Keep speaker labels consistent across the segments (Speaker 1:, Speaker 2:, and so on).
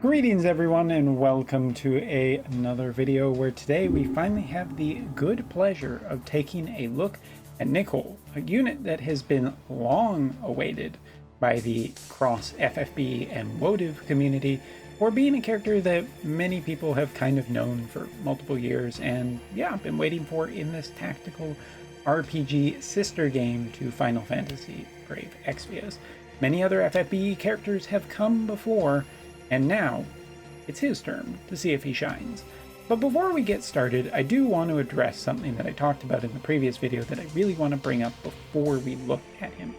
Speaker 1: Greetings everyone and welcome to another video where today we finally have the good pleasure of taking a look at Nichol, a unit that has been long awaited by the cross FFB and Wotv community for being a character that many people have kind of known for multiple years and been waiting for in this tactical RPG sister game to Final Fantasy Brave Exvius. Many other FFB characters have come before, and now it's his turn to see if he shines. But before we get started, I do want to address something that I talked about in the previous video that I really want to bring up before we look at him.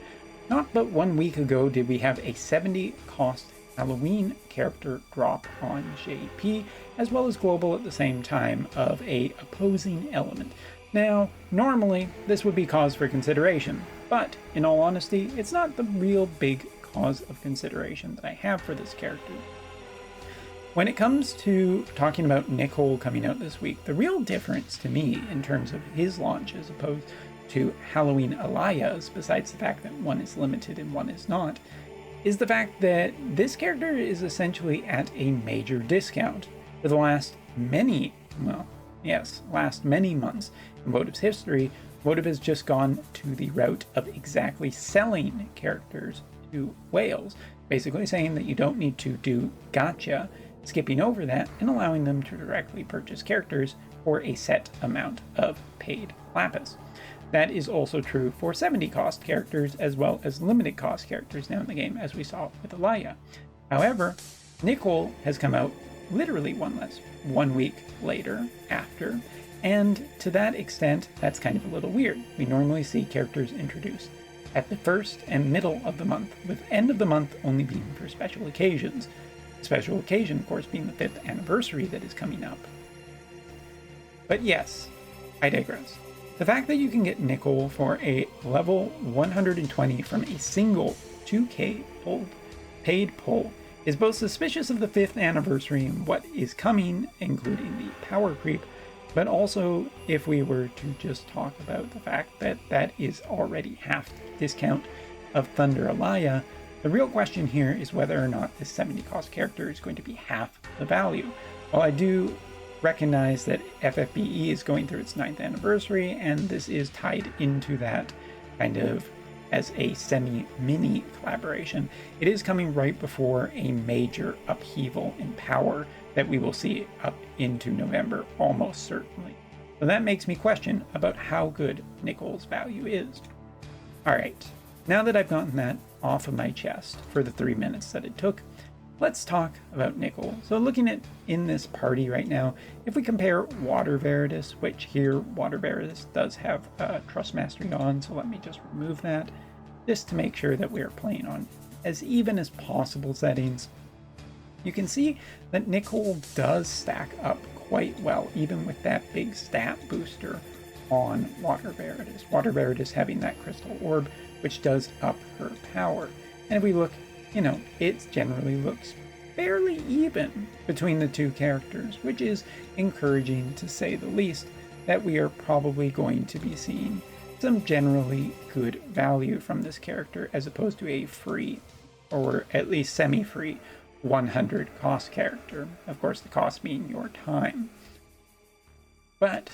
Speaker 1: Not but 1 week ago did we have a 70 cost Halloween character drop on JP, as well as global at the same time, of a opposing element. Now, normally this would be cause for consideration, but in all honesty, it's not the real big cause of consideration that I have for this character. When it comes to talking about Nichol coming out this week, the real difference to me in terms of his launch as opposed to Halloween Elias, besides the fact that one is limited and one is not, is the fact that this character is essentially at a major discount. For the last many months in Wotv's history, Wotv has just gone to the route of exactly selling characters to whales, basically saying that you don't need to do gacha, skipping over that and allowing them to directly purchase characters for a set amount of paid lapis. That is also true for 70 cost characters as well as limited cost characters now in the game, as we saw with Elia. However, Nichol has come out literally 1 week later after, and to that extent, that's kind of a little weird. We normally see characters introduced at the first and middle of the month, with end of the month only being for special occasions. Special occasion, of course, being the 5th anniversary that is coming up. But yes, I digress. The fact that you can get Nichol for a level 120 from a single 2k paid pull is both suspicious of the 5th anniversary and what is coming, including the power creep, but also if we were to just talk about the fact that that is already half the discount of Thunder Elia, the real question here is whether or not this 70 cost character is going to be half the value. While I do recognize that FFBE is going through its 9th anniversary, and this is tied into that kind of as a semi-mini collaboration, it is coming right before a major upheaval in power that we will see up into November almost certainly. So that makes me question about how good Nichol's value is. Alright, now that I've gotten that off of my chest for the 3 minutes that it took, let's talk about Nichol. So looking at in this party right now, if we compare Water Veritas, which here Water Veritas does have Trust Mastery on, so let me just remove that, just to make sure that we are playing on as even as possible settings. You can see that Nichol does stack up quite well, even with that big stat booster on Water Veritas. Water Veritas having that crystal orb, which does up her power. And if we look, it generally looks fairly even between the two characters, which is encouraging to say the least, that we are probably going to be seeing some generally good value from this character as opposed to a free, or at least semi-free, 100 cost character. Of course, the cost being your time. But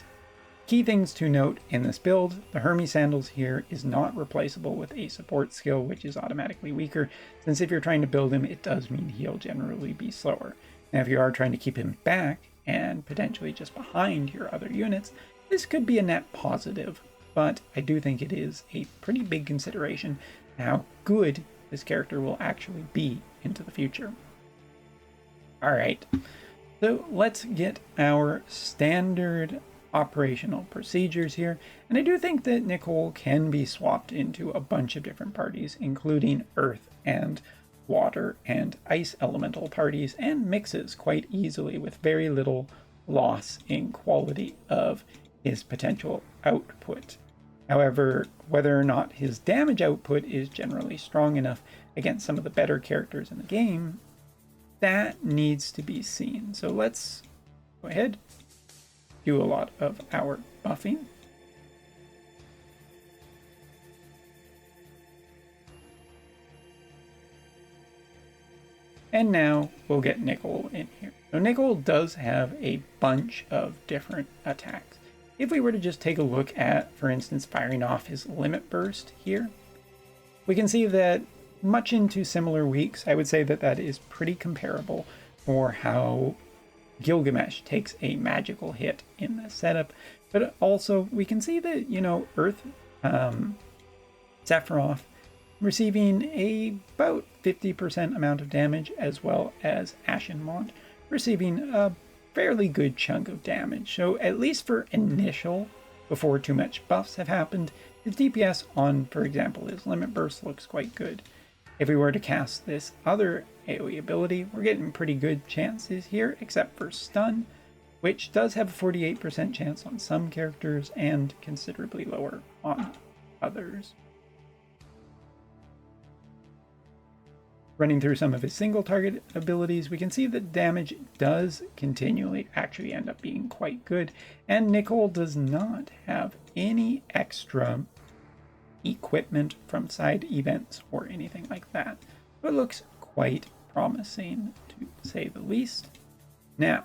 Speaker 1: key things to note in this build, the Hermes Sandals here is not replaceable with a support skill, which is automatically weaker, since if you're trying to build him, it does mean he'll generally be slower. Now, if you are trying to keep him back and potentially just behind your other units, this could be a net positive, but I do think it is a pretty big consideration how good this character will actually be into the future. Alright, so let's get our standard operational procedures here, and I do think that Nichol can be swapped into a bunch of different parties, including earth and water and ice elemental parties, and mixes quite easily with very little loss in quality of his potential output. However, whether or not his damage output is generally strong enough against some of the better characters in the game, that needs to be seen. So let's go ahead, do a lot of our buffing. And now we'll get Nichol in here. So Nichol does have a bunch of different attacks. If we were to just take a look at, for instance, firing off his limit burst here, we can see that much into similar weeks, I would say that that is pretty comparable for how Gilgamesh takes a magical hit in the setup. But also we can see that, you know, Earth, Sephiroth receiving about 50% amount of damage, as well as Ashenmont receiving a fairly good chunk of damage. So at least for initial, before too much buffs have happened, his DPS on, for example, his Limit Burst looks quite good. If we were to cast this other AoE ability, we're getting pretty good chances here, except for Stun, which does have a 48% chance on some characters and considerably lower on others. Running through some of his single target abilities, we can see that damage does continually actually end up being quite good, and Nichol does not have any extra equipment from side events or anything like that. So it looks quite promising, to say the least. Now,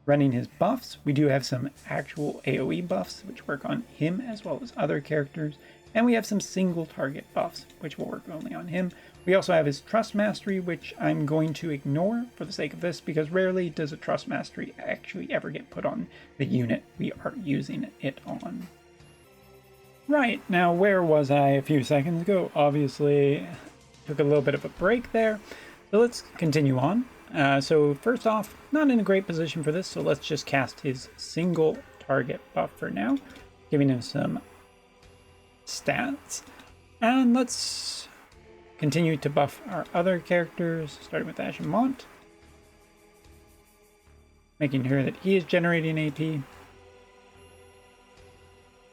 Speaker 1: running his buffs, we do have some actual AoE buffs, which work on him as well as other characters, and we have some single target buffs, which will work only on him. We also have his Trust Mastery, which I'm going to ignore for the sake of this, because rarely does a Trust Mastery actually ever get put on the unit we are using it on. Right, now where was I a few seconds ago? Obviously, took a little bit of a break there. So let's continue on. So first off, not in a great position for this, so let's just cast his single target buff for now, giving him some stats. And let's continue to buff our other characters, starting with Ashenmont, making sure that he is generating AP,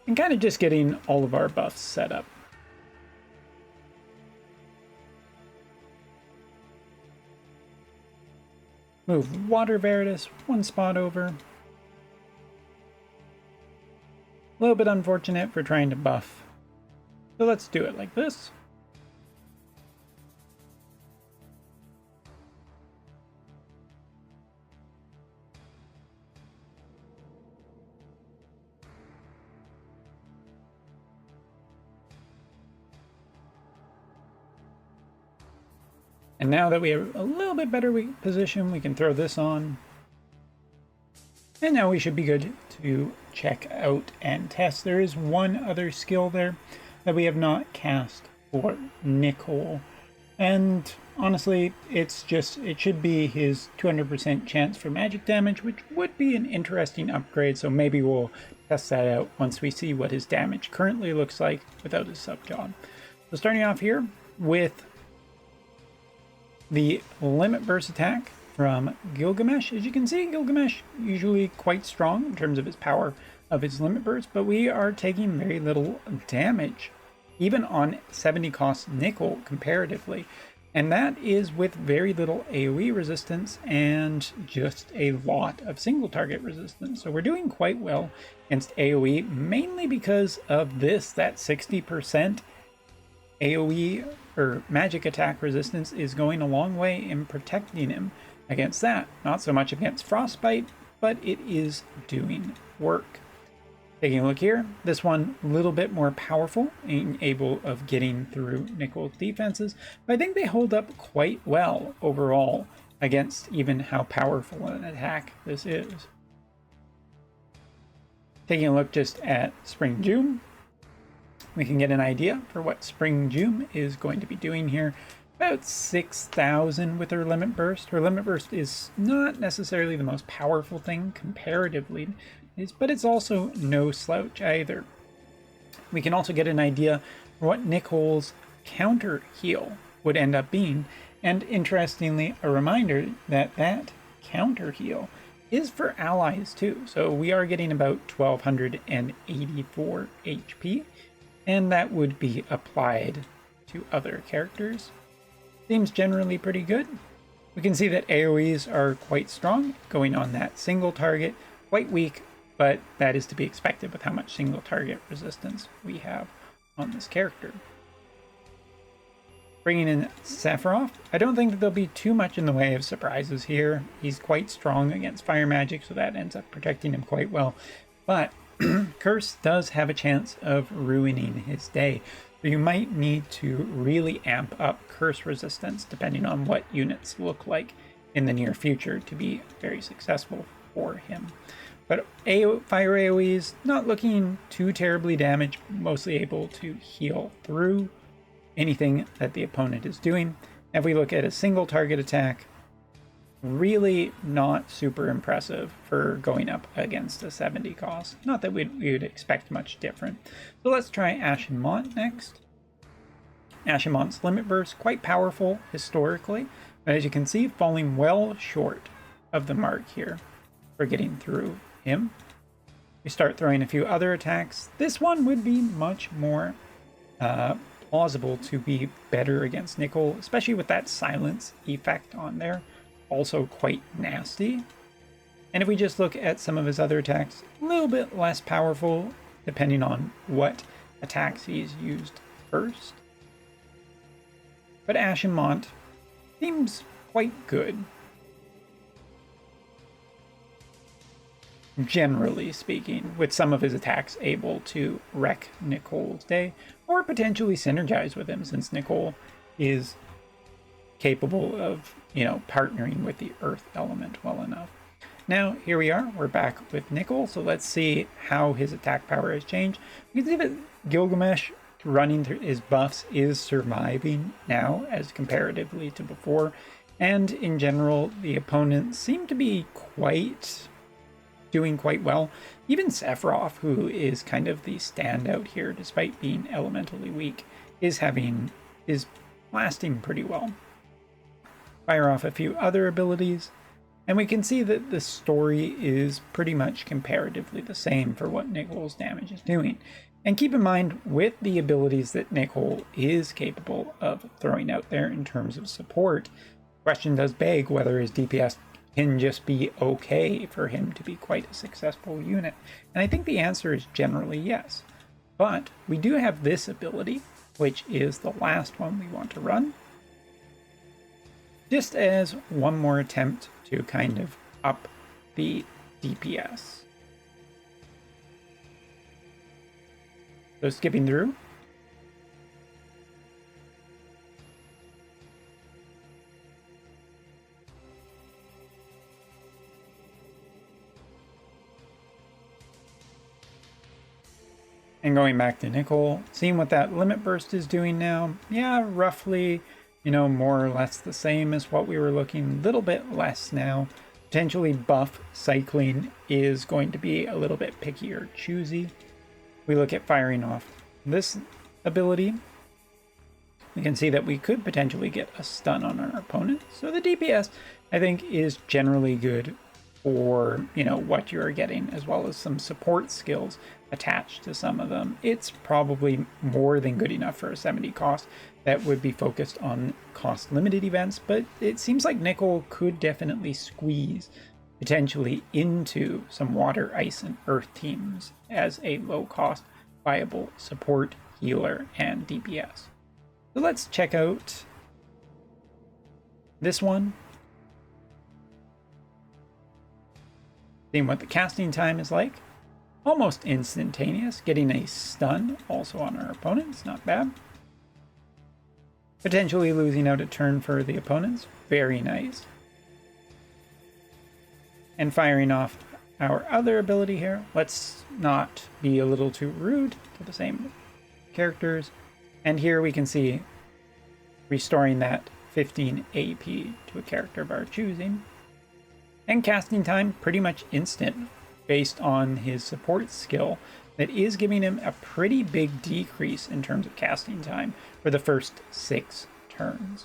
Speaker 1: and kind of just getting all of our buffs set up. Move Water Veritas one spot over. A little bit unfortunate for trying to buff, so let's do it like this. And now that we have a little bit better position, we can throw this on. And now we should be good to check out and test. There is one other skill there that we have not cast for Nichol. And honestly, it should be his 200% chance for magic damage, which would be an interesting upgrade. So maybe we'll test that out once we see what his damage currently looks like without his sub-job. So starting off here with the Limit Burst attack from Gilgamesh. As you can see, Gilgamesh usually quite strong in terms of his power of his Limit Burst, but we are taking very little damage, even on 70 cost Nichol comparatively. And that is with very little AoE resistance and just a lot of single target resistance. So we're doing quite well against AoE, mainly because of that 60% AoE or magic attack resistance is going a long way in protecting him against that. Not so much against Frostbite, but it is doing work. Taking a look here, this one a little bit more powerful and able of getting through Nichol's defenses, but I think they hold up quite well overall against even how powerful an attack this is. Taking a look just at Spring June, we can get an idea for what Spring June is going to be doing here. About 6,000 with her Limit Burst. Her Limit Burst is not necessarily the most powerful thing comparatively, but it's also no slouch either. We can also get an idea for what Nichol's counter heal would end up being, and interestingly, a reminder that that counter heal is for allies too. So we are getting about 1,284 HP, and that would be applied to other characters. Seems generally pretty good. We can see that AoEs are quite strong, going on that single target, quite weak, but that is to be expected with how much single target resistance we have on this character. Bringing in Sephiroth, I don't think that there'll be too much in the way of surprises here. He's quite strong against fire magic, so that ends up protecting him quite well. But Curse does have a chance of ruining his day. So you might need to really amp up Curse resistance depending on what units look like in the near future to be very successful for him. But fire AoEs, not looking too terribly damaged, mostly able to heal through anything that the opponent is doing. If we look at a single target attack, really not super impressive for going up against a 70 cost. Not that we would expect much different. So let's try Ashen Mont next. Ashen Mont's Limit Burst, quite powerful historically, but as you can see, falling well short of the mark here for getting through him. We start throwing a few other attacks. This one would be much more plausible to be better against Nichol, especially with that silence effect on there. Also quite nasty. And if we just look at some of his other attacks, a little bit less powerful depending on what attacks he's used first. But Ashen Mont seems quite good, generally speaking, with some of his attacks able to wreck Nichol's day, or potentially synergize with him, since Nichol is capable of, partnering with the earth element well enough. Now, here we are, we're back with Nichol, so let's see how his attack power has changed. We can see that Gilgamesh running through his buffs is surviving now as comparatively to before, and in general, the opponents seem to be doing quite well. Even Sephiroth, who is kind of the standout here, despite being elementally weak, is lasting pretty well. Fire off a few other abilities, and we can see that the story is pretty much comparatively the same for what Nichol's damage is doing. And keep in mind, with the abilities that Nichol is capable of throwing out there in terms of support, the question does beg whether his DPS can just be okay for him to be quite a successful unit. And I think the answer is generally yes. But we do have this ability, which is the last one we want to run, just as one more attempt to kind of up the DPS. So skipping through. And going back to Nichol, seeing what that limit burst is doing now. Yeah, roughly, more or less the same as what we were looking, a little bit less now. Potentially buff cycling is going to be a little bit picky or choosy. We look at firing off this ability. We can see that we could potentially get a stun on our opponent. So the DPS, I think, is generally good for, what you're getting, as well as some support skills attached to some of them. It's probably more than good enough for a 70 cost that would be focused on cost limited events, but it seems like Nichol could definitely squeeze potentially into some water, ice, and earth teams as a low cost viable support, healer, and DPS. So let's check out this one. Seeing what the casting time is like. Almost instantaneous, getting a stun also on our opponents, not bad. Potentially losing out a turn for the opponents, very nice. And firing off our other ability here. Let's not be a little too rude to the same characters. And here we can see restoring that 15 AP to a character of our choosing. And casting time pretty much instant based on his support skill that is giving him a pretty big decrease in terms of casting time for the first 6 turns.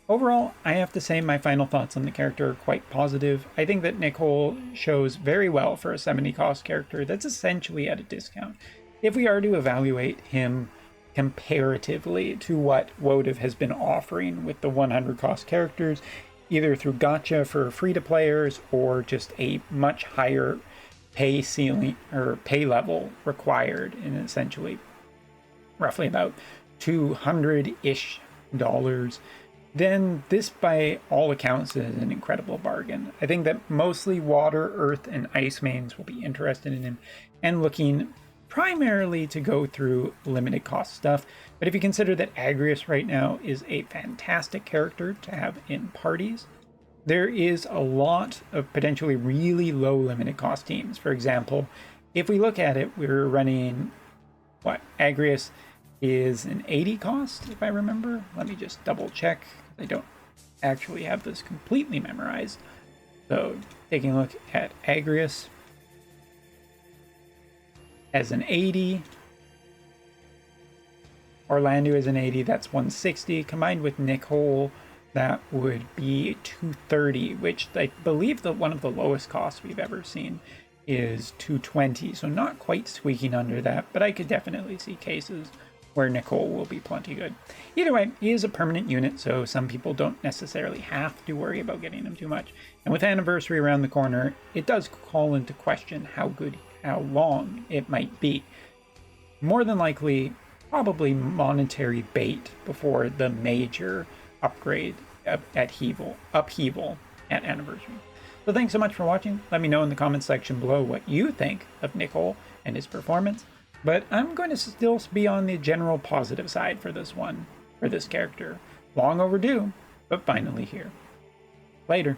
Speaker 1: Overall, I have to say my final thoughts on the character are quite positive. I think that Nichol shows very well for a 70 cost character that's essentially at a discount. If we are to evaluate him comparatively to what Wotv has been offering with the 100 cost characters, either through gacha for free-to-players or just a much higher pay ceiling or pay level required in essentially roughly about 200-ish then this by all accounts is an incredible bargain. I think that mostly water, earth, and ice mains will be interested in him and looking primarily to go through limited cost stuff. But if you consider that Agrius right now is a fantastic character to have in parties, there is a lot of potentially really low limited cost teams. For example, if we look at it, we're running what Agrius is an 80 cost, if I remember. Let me just double check. I don't actually have this completely memorized. So taking a look at Agrius as an 80, Orlando is an 80, that's 160. Combined with Nichol, that would be 230, which I believe that one of the lowest costs we've ever seen is 220. So not quite squeaking under that, but I could definitely see cases where Nichol will be plenty good. Either way, he is a permanent unit, so some people don't necessarily have to worry about getting him too much. And with Anniversary around the corner, it does call into question how long it might be. More than likely, probably monetary bait before the major upgrade upheaval at Anniversary. So thanks so much for watching. Let me know in the comments section below what you think of Nichol and his performance. But I'm going to still be on the general positive side for this one, for this character. Long overdue, but finally here. Later.